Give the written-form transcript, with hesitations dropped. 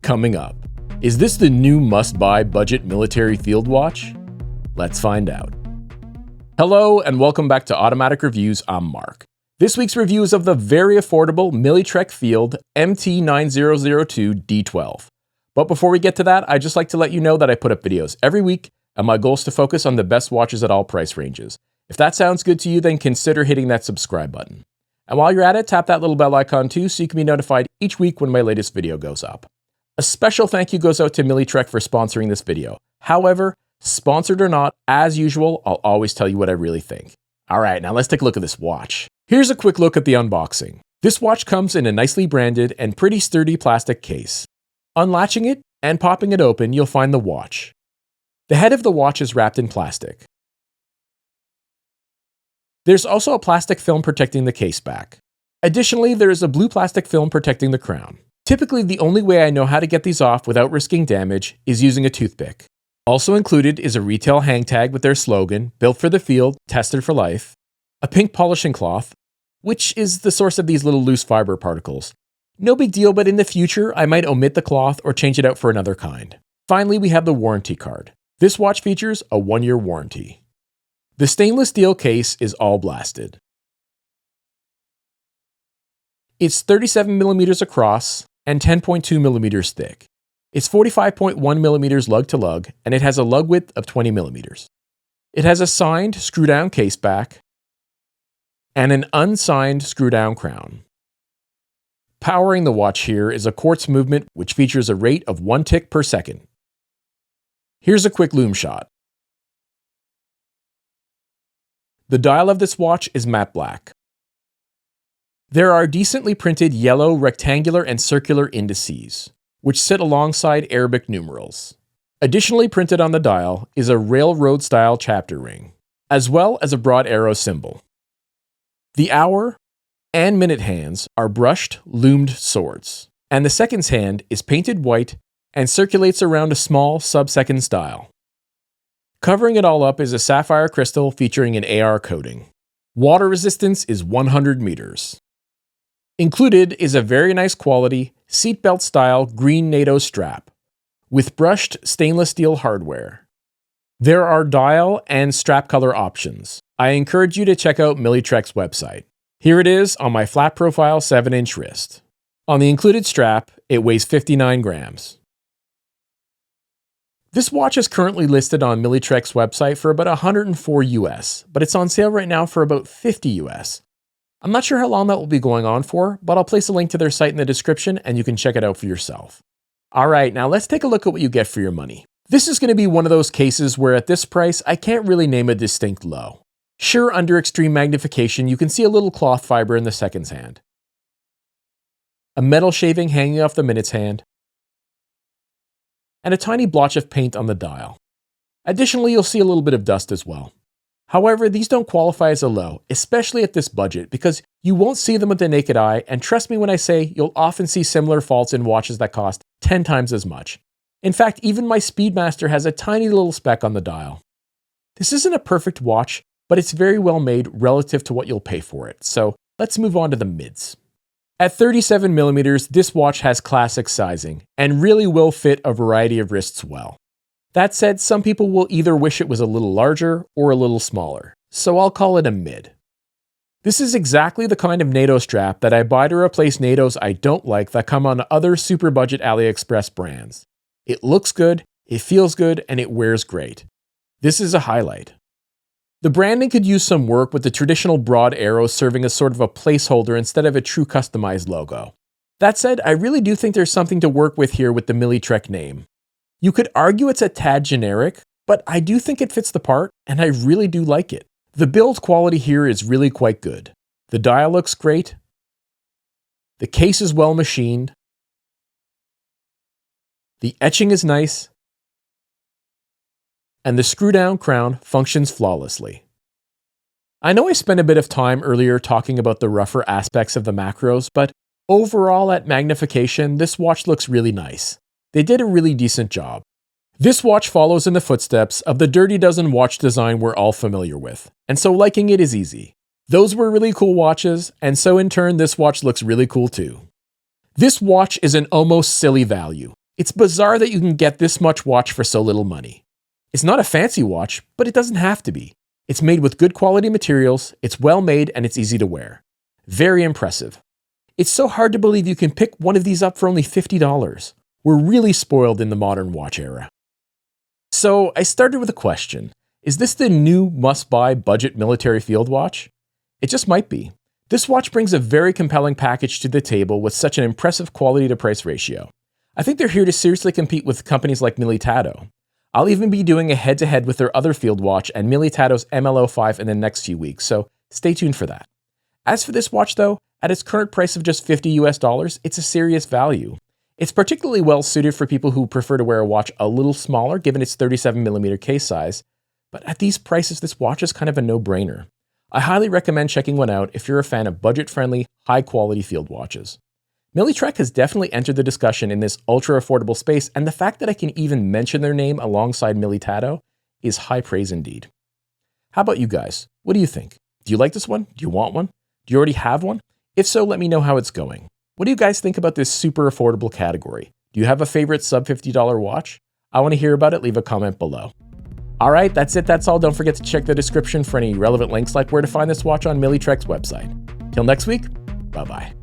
Coming up, is this the new must-buy budget military field watch? Let's find out. Hello and welcome back to Automatic Reviews. I'm Mark. This week's review is of the very affordable Militrek Field MT9002 D12. But before we get to that, I'd just like to let you know that I put up videos every week, and my goal is to focus on the best watches at all price ranges. If that sounds good to you, then consider hitting that subscribe button. And while you're at it, tap that little bell icon too so you can be notified each week when my latest video goes up. A special thank you goes out to Militrek for sponsoring this video. However, sponsored or not, as usual, I'll always tell you what I really think. Alright, now let's take a look at this watch. Here's a quick look at the unboxing. This watch comes in a nicely branded and pretty sturdy plastic case. Unlatching it and popping it open, you'll find the watch. The head of the watch is wrapped in plastic. There's also a plastic film protecting the case back. Additionally, there is a blue plastic film protecting the crown. Typically, the only way I know how to get these off without risking damage is using a toothpick. Also included is a retail hang tag with their slogan, "Built for the field, tested for life," a pink polishing cloth, which is the source of these little loose fiber particles. No big deal, but in the future, I might omit the cloth or change it out for another kind. Finally, we have the warranty card. This watch features a 1-year warranty. The stainless steel case is all blasted. It's 37 millimeters across and 10.2 millimeters thick. It's 45.1 millimeters lug to lug, and it has a lug width of 20 millimeters. It has a signed screw-down case back and an unsigned screw-down crown. Powering the watch here is a quartz movement which features a rate of 1 tick per second. Here's a quick loom shot. The dial of this watch is matte black. There are decently printed yellow rectangular and circular indices, which sit alongside Arabic numerals. Additionally printed on the dial is a railroad-style chapter ring, as well as a broad arrow symbol. The hour and minute hands are brushed, loomed swords, and the seconds hand is painted white and circulates around a small sub-seconds dial. Covering it all up is a sapphire crystal featuring an AR coating. Water resistance is 100 meters. Included is a very nice quality, seatbelt style green NATO strap, with brushed stainless steel hardware. There are dial and strap color options. I encourage you to check out Militrek's website. Here it is on my flat profile 7-inch wrist. On the included strap, it weighs 59 grams. This watch is currently listed on Militrek's website for about $104 US, but it's on sale right now for about $50 US. I'm not sure how long that will be going on for, but I'll place a link to their site in the description and you can check it out for yourself. Alright, now let's take a look at what you get for your money. This is going to be one of those cases where at this price, I can't really name a distinct low. Sure, under extreme magnification, you can see a little cloth fiber in the seconds hand, a metal shaving hanging off the minutes hand, and a tiny blotch of paint on the dial. Additionally, you'll see a little bit of dust as well. However, these don't qualify as a low, especially at this budget, because you won't see them with the naked eye, and trust me when I say you'll often see similar faults in watches that cost 10 times as much. In fact, even my Speedmaster has a tiny little speck on the dial. This isn't a perfect watch, but it's very well made relative to what you'll pay for it, so let's move on to the mids. At 37 millimeters, this watch has classic sizing, and really will fit a variety of wrists well. That said, some people will either wish it was a little larger or a little smaller, so I'll call it a mid. This is exactly the kind of NATO strap that I buy to replace NATOs I don't like that come on other super budget AliExpress brands. It looks good, it feels good, and it wears great. This is a highlight. The branding could use some work with the traditional broad arrow serving as sort of a placeholder instead of a true customized logo. That said, I really do think there's something to work with here with the Militrek name. You could argue it's a tad generic, but I do think it fits the part, and I really do like it. The build quality here is really quite good. The dial looks great. The case is well machined. The etching is nice. And the screw-down crown functions flawlessly. I know I spent a bit of time earlier talking about the rougher aspects of the macros, but overall at magnification, this watch looks really nice. They did a really decent job. This watch follows in the footsteps of the Dirty Dozen watch design we're all familiar with, and so liking it is easy. Those were really cool watches, and so in turn this watch looks really cool too. This watch is an almost silly value. It's bizarre that you can get this much watch for so little money. It's not a fancy watch, but it doesn't have to be. It's made with good quality materials, it's well made, and it's easy to wear. Very impressive. It's so hard to believe you can pick one of these up for only $50. We're really spoiled in the modern watch era. So I started with a question. Is this the new must-buy budget military field watch? It just might be. This watch brings a very compelling package to the table with such an impressive quality to price ratio. I think they're here to seriously compete with companies like Militrek. I'll even be doing a head-to-head with their other field watch and Militrek's ML05 in the next few weeks, so stay tuned for that. As for this watch though, at its current price of just $50 US, it's a serious value. It's particularly well suited for people who prefer to wear a watch a little smaller given its 37mm case size, but at these prices this watch is kind of a no-brainer. I highly recommend checking one out if you're a fan of budget-friendly, high-quality field watches. Militrek has definitely entered the discussion in this ultra-affordable space, and the fact that I can even mention their name alongside Militrek is high praise indeed. How about you guys? What do you think? Do you like this one? Do you want one? Do you already have one? If so, let me know how it's going. What do you guys think about this super affordable category? Do you have a favorite sub $50 watch? I want to hear about it. Leave a comment below. All right, that's it. That's all. Don't forget to check the description for any relevant links like where to find this watch on Militrek's website. Till next week, bye-bye.